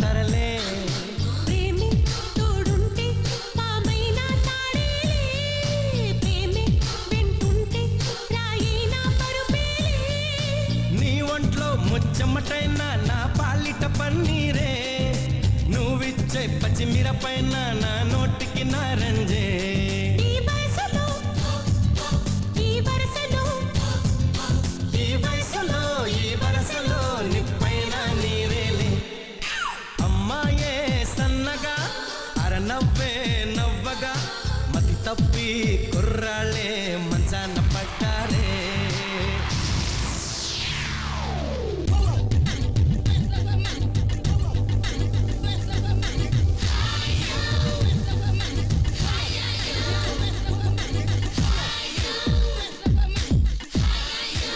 తరలే ప్రేమే తోడుంటే పామైనా తాడేలే ప్రేమే వెంటుంటే రాయినా పరుపేలే నీ ఒంట్లో ముచ్చమటైనా నా పాలిట పన్నీరే నువ్విచ్చే పచ్చిమిరపైన నా నోటికి నారంజే నవ్వే నవ్వగా మతి తప్పి కుర్ర